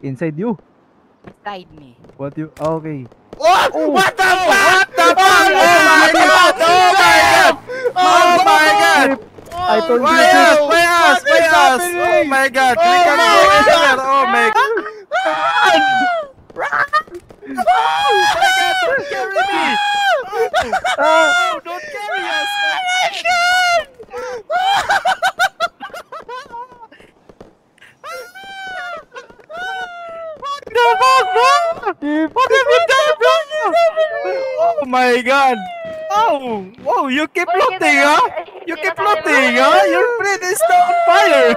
Inside you. Inside me. What you? Okay. What? Oh. What the fuck? What the fuck? Oh my god! Oh my god! Oh my god! I told you. Why us? Why us? Why us? Oh my god! We can go anywhere. Oh my god! Oh my god! Don't carry me! Oh, don't carry us! What the fuck, bro? What have you done, bro? Oh my god! Oh, whoa! You keep floating, huh? You keep floating, huh? Your breath is still on fire.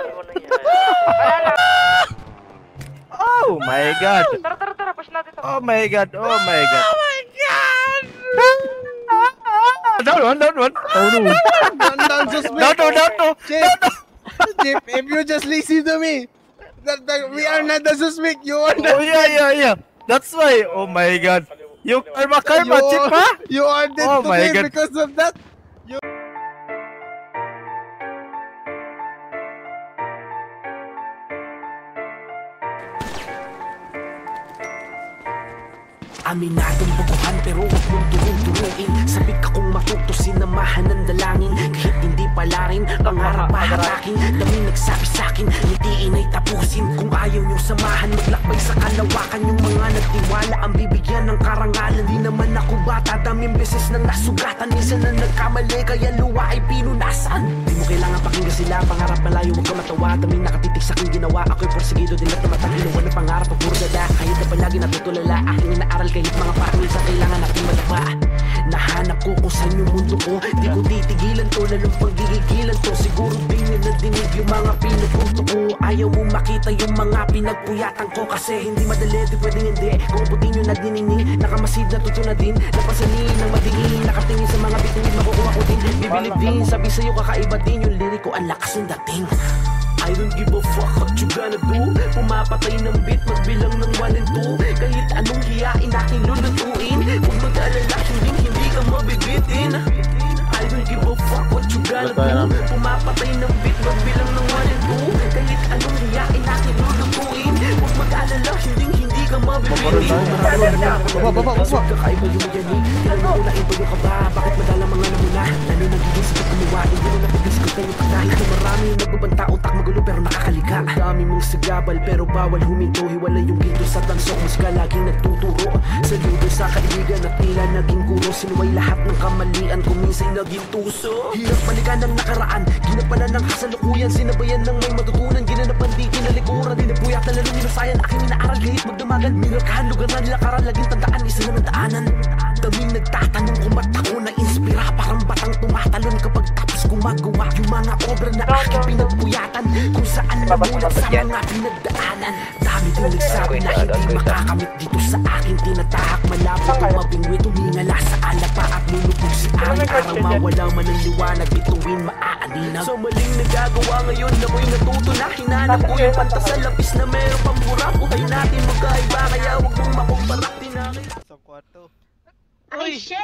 Oh my god! Tara, push natin to. Oh my god! Oh my god! Oh my god! Down one! Down one! Oh no. Down, just Down two! Down two! Chip, Chip, if you just listen to me, that we are not the suspect. You are Oh the yeah! That's why! Oh my god! You karma, chip, huh? You are dead Oh my today God. because of that. Aminadong bukuhan pero huwag mong turuin. Sabik akong matuto, sinamahan ng dalangin. Kahit hindi pala rin, pangarap paharakin. Daming nagsabi sa'kin, hitiin ay tapusin. Kung ayaw niyong samahan, maglakbay sa kalawakan. Yung mga nagtiwala ang bibigyan ng karangalan. Di naman ako bata, daming beses nang nasugatan. Minsan na nagkamali, kaya luwa ay pinunasan. Di mo kailangan pakinggan sila, pangarap malayo, huwag ka matawa. Daming nakapitik sa'king ginawa, ako'y porsigido din at namatang ginawa ng pangarap. Pagpuro dada, kahit na palagi natutulala. Aking inaaral kahit mga parmisa kailangan natin madapa. Nahanap ko kung saan yung mundo ko. Di ko titigilan to, lalong paggigigilan to. Siguro din yun na dinig yung mga pinupunto ko. Ayaw mo makita yung mga pinagpuyatan ko. Kasi hindi madali, di pwedeng hindi. Kung putin yung nagniningning, nakamasid na tuto na din. Napasanin ng madingin, nakatingin sa mga bitingin. Makukuha ko din, bibilib din. Sabi sa'yo kakaiba din yung liriko, ang lakas ng dating. I don't give a fuck what you gonna do. Pumapatay ng beat, magbilang ng 1 and 2. Kahit anong hiyain aking lulutuin. Huwag mag-alala, hindi ka mabibitin. I don't give a fuck what you gonna do. Pumapatay ng beat, magbilang ng 1 and 2. Kahit anong hiyain aking lulutuin. Huwag mag-alala, hindi ka mabibitin. Pasok kakaiba yung mayanig. Kailan mo na ito yung kaba. Bakit madala mga namula? Lalo nagiging sakit kumuha. Hindi mo napagisgot kayo kahit na marami nagbabanta utak magulo pero nakakaliga. Dami mong sagabal pero bawal huminto. Hiwalay yung ginto sa tansok, mas ka laging nagtuturo. Saludo sa kaibigan at tila naging guro. Sinuway lahat ng kamalian kung minsan naging tuso. Hirap balikan ng nakaraan, ginapanan ng kasalukuyan. Sinabayan ng may matutunan, ginanapan di kinalikuran. Dinapuyak na lalong minasayan, aking inaaral kahit magdamagan. Minakahan, lugar na nilakaran, laging tandaan, isa na ng daanan. Daming nagtatanong kung ba't ako na-inspira. Parang batang tumatalon kapag tapos gumagawa yung mga obra na aking pinagpuyatan. Kung saan namulat sa mga pinagdaanan. Dami din nagsabi na hindi makakamit dito sa aking tinatahak. Malapit tumabingwit, tumingala sa alapa at lulubog si Ari. Parang mawala man ang liwanag, bituin maaaninag. Sa maling nagagawa ngayon, ako'y natuto na. Hinanap ko yung pantas sa lapis na meron pang mura. Buhay natin magkaiba, kaya huwag mong makumpara. Tinakil sa kwarto. Ay, shit!